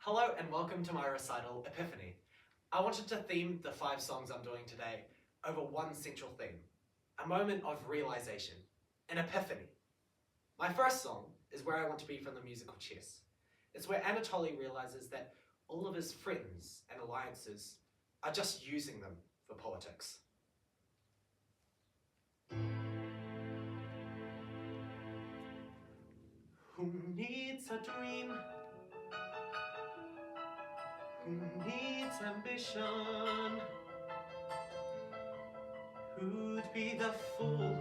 Hello and welcome to my recital, Epiphany. I wanted to theme the 5 songs I'm doing today over one central theme, a moment of realization, an epiphany. My first song is Where I Want to Be from the musical Chess. It's where Anatoly realizes that all of his friends and alliances are just using them for politics. Who needs a dream? Who needs ambition? Who'd be the fool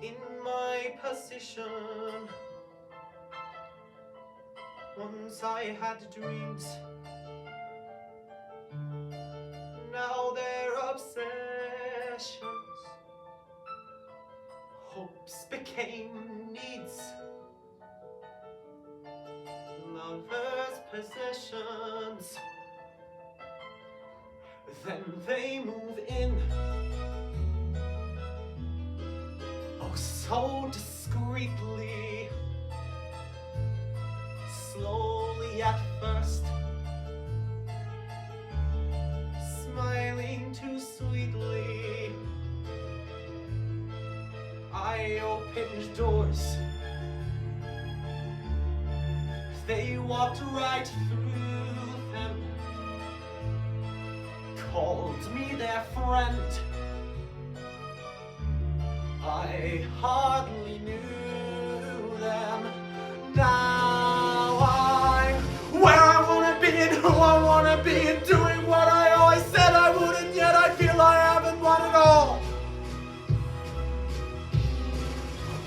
in my position? Once I had dreams, now they're obsessions. Hopes became needs, lovers' possessions. Then they move in, oh so discreetly, slowly at first, smiling too sweetly. I opened doors, they walked right through them, called me their friend. I hardly knew them. Now I'm where I wanna be and who I wanna be and doing what I always said I would, and yet I feel I haven't won it all.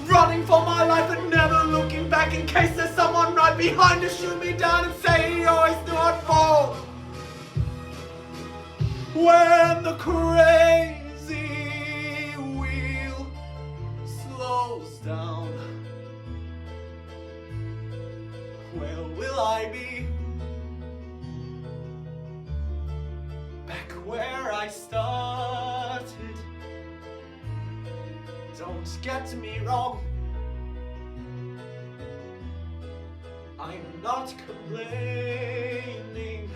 Running for my life and never looking back in case there's someone right behind to shoot me down and say he always knew I'd fall. When the crazy wheel slows down, where will I be? Back where I started. Don't get me wrong, I'm not complaining.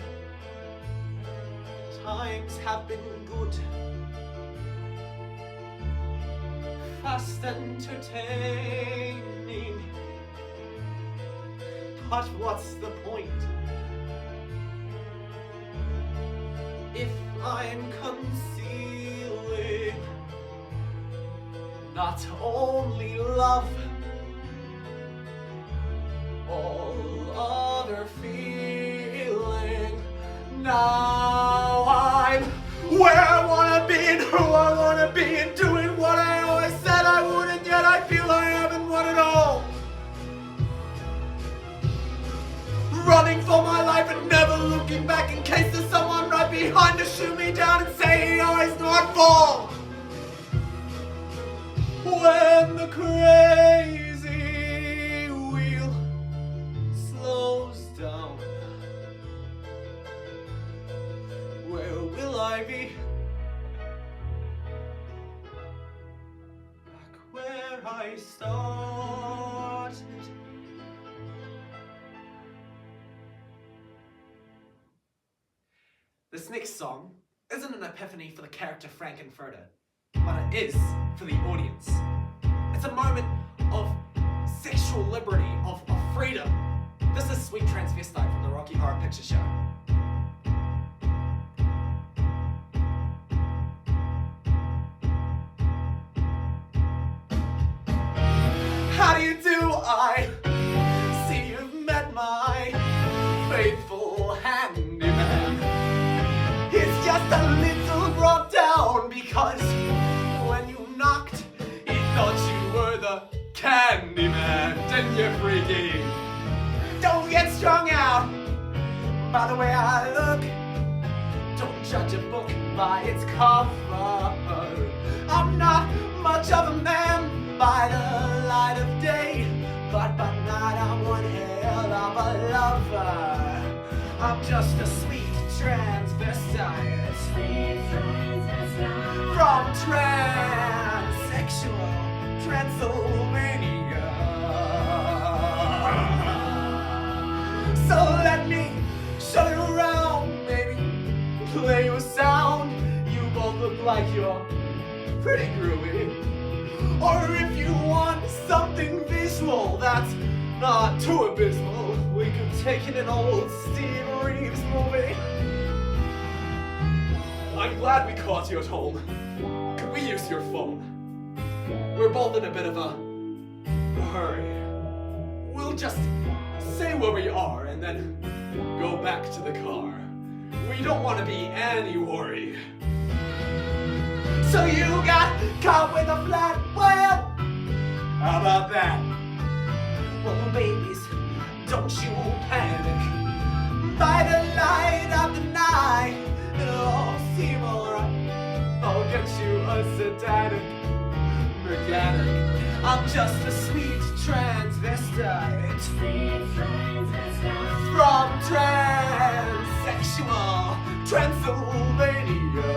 Times have been good, fast entertaining. But what's the point if I'm concealing not only love, all other feeling? Now I'm where I wanna be and who I wanna be and doing what I always said I would, and yet I feel I haven't won it all. Running for my life and never looking back in case there's someone right behind to shoot me down and say he always knew I'd fall. When the crazy wheel slows down, where will I be? Back where I started. This next song isn't an epiphany for the character Frankenfurter, but it is for the audience. It's a moment of sexual liberty, of freedom. This is Sweet Transvestite from the Rocky Horror Picture Show. How do you do? I see you've met my faithful handyman. He's just a little brought down because when you knocked, he thought you were the Candyman. Didn't you, freaky? Don't get strung out by the way I look. Don't judge a book by its cover. I'm not much of a man by the light of day, but by night I'm one hell of a lover. I'm just a sweet transvestite, from transsexual Transylvania. like you're pretty groovy. Or if you want something visual that's not too abysmal, we could take in an old Steve Reeves movie. I'm glad we caught you at home. Could we use your phone? We're both in a bit of a hurry. We'll just say where we are and then go back to the car. We don't want to be any worry. So you got caught with a flat whale. How about that? Well, babies, don't you panic. By the light of the night, it'll all seem alright. I'll get you a satanic mechanic. I'm just a sweet transvestite. From transsexual Transylvania.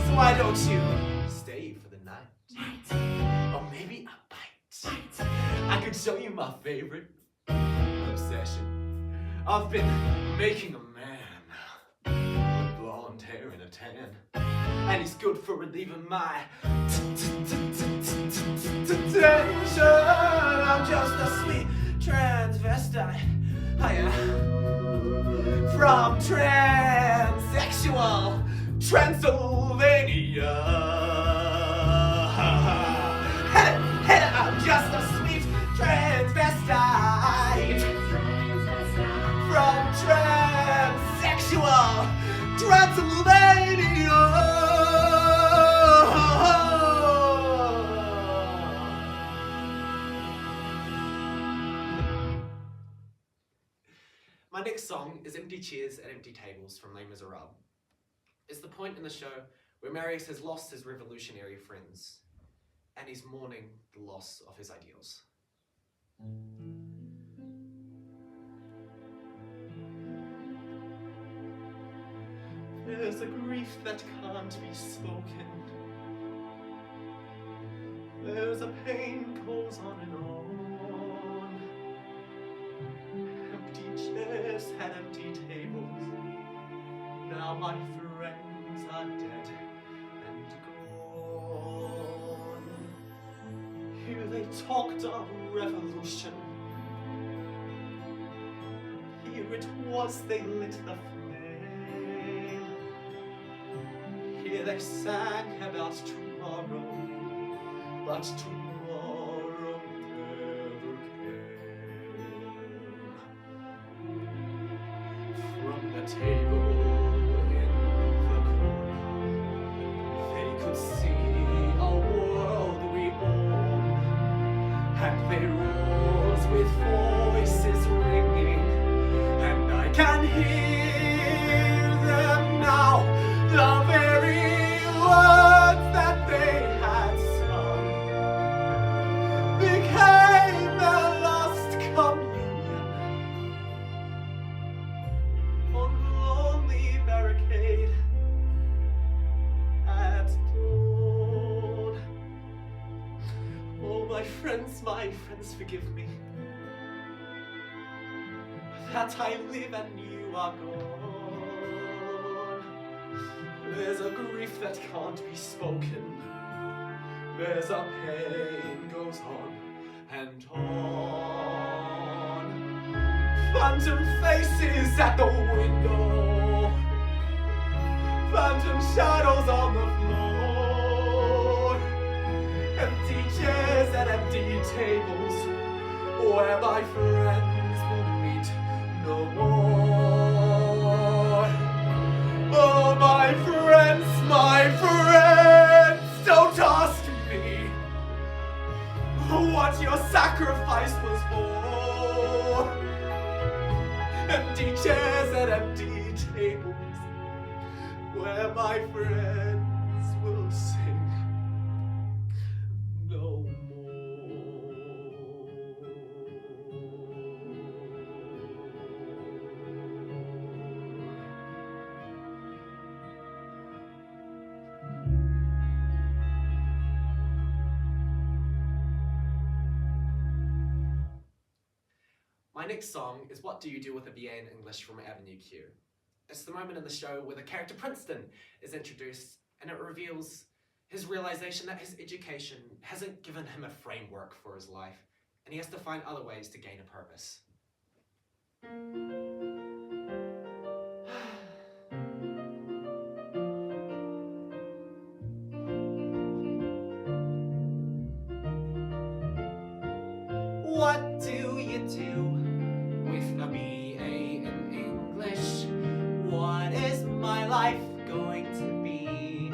So why don't you stay for the night? Or maybe a bite. I could show you my favorite obsession. I've been making a man with blonde hair and a tan. And he's good for relieving my tension. I'm just a sweet transvestite. I am from transsexual Transylvania. I'm just a sweet transvestite from transsexual Transylvania. My next song is Empty Chairs and Empty Tables from Les Misérables. It's the point in the show where Marius has lost his revolutionary friends and he's mourning the loss of his ideals. There's a grief that can't be spoken. There's a pain goes on and on. Empty chairs and empty tables. Now my friends are dead and gone. Here they talked of revolution. Here it was they lit the flame. Here they sang about tomorrow, but tomorrow never came. From the table in the corner, they could see a world reborn, and they rose with voices ringing, and I can hear them now, the very words that they had sung became their last communion on the lonely barricade at dawn. Oh, my friends, forgive me that I live and you are gone. There's a grief that can't be spoken. There's a pain goes on and on. Phantom faces at the window. Phantom shadows on the floor. Empty chairs and empty tables where my friends will meet no more. Oh, my friends, don't ask me what your sacrifice was for. Empty chairs and empty tables where my friends will sing no more. My next song is What Do You Do with a BA in English from Avenue Q. It's the moment in the show where the character Princeton is introduced, and it reveals his realization that his education hasn't given him a framework for his life, and he has to find other ways to gain a purpose. What do you do with a BA in English? What is my life going to be?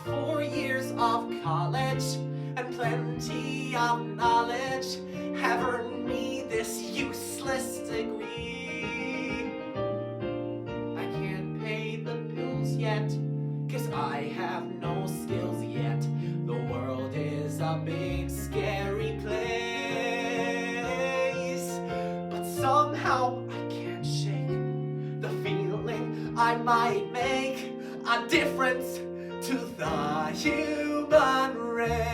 4 years of college and plenty of knowledge have earned me this useless degree. I can't pay the bills yet, 'cause I have no skills yet. The world is a big scary place, but somehow I can't shake the feeling I might make a difference to the human race.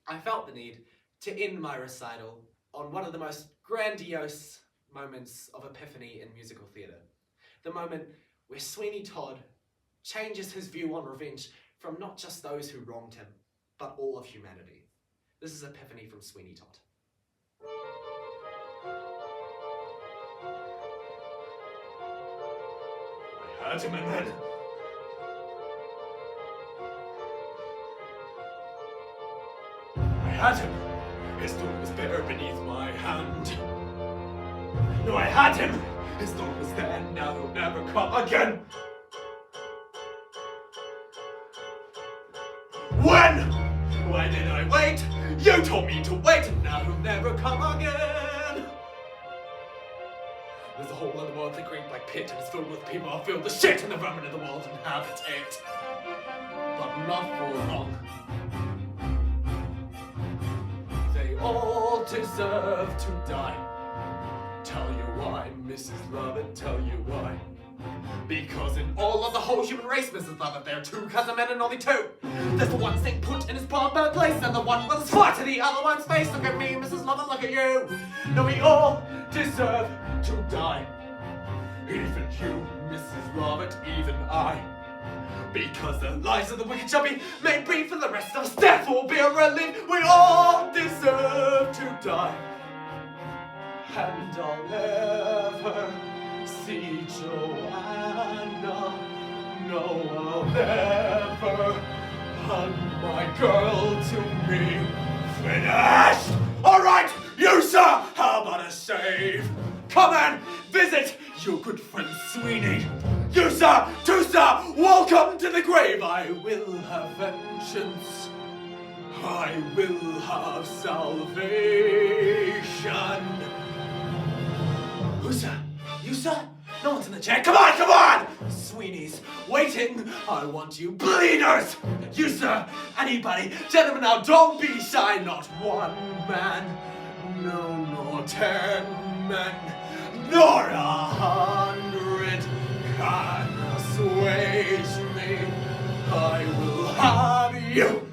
I felt the need to end my recital on one of the most grandiose moments of Epiphany in musical theatre. The moment where Sweeney Todd changes his view on revenge from not just those who wronged him, but all of humanity. This is Epiphany from Sweeney Todd. I had him, and then I had him. His thought was bitter beneath my hand. No, I had him. His thought was there, now he'll never come again. When did I wait? You told me to wait, and now he'll never come again. There's a hole in the world, the great black pit, and it's filled with people who feel the shit and the vermin of the world inhabit it. But not for long. They all deserve to die. Tell you why, Mrs. Lovett, tell you why. Because in all of the whole human race, Mrs. Lovett, there are 2 cousin men and only 2. There's the one thing put in his proper place, and the one with his foot to the other one's face. Look at me, Mrs. Lovett, look at you. No, we all deserve to die. Even you, Mrs. Lovett, even I. Because the lives of the wicked shall be made brief, for the rest of us death will be a relief. We all deserve to die. And I'll never see Joanna. No, I'll never hug my girl to me. Finished! Alright, you sir, how about a shave? Come and visit your good friend Sweeney. You sir, too sir, welcome to the grave. I will have vengeance. I will have salvation. Who sir? You sir? No one's in the chair. Come on, come on! Sweeney's waiting. I want you bleeders. You sir, anybody. Gentlemen, now don't be shy. Not one man. No, nor 10 men. Nor 100 can assuage me. I will have you.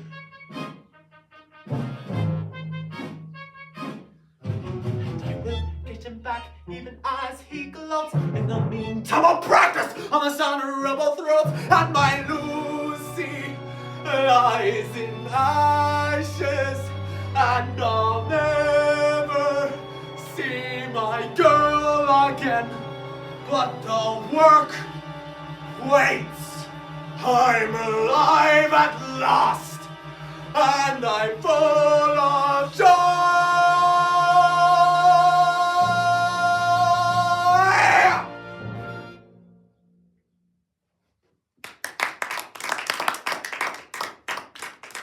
Back, even as he gloats. In the meantime, I'll practice on this honorable throat, and my Lucy lies in ashes, and I'll never see my girl again. But the work waits. I'm alive at last, and I'm full of joy.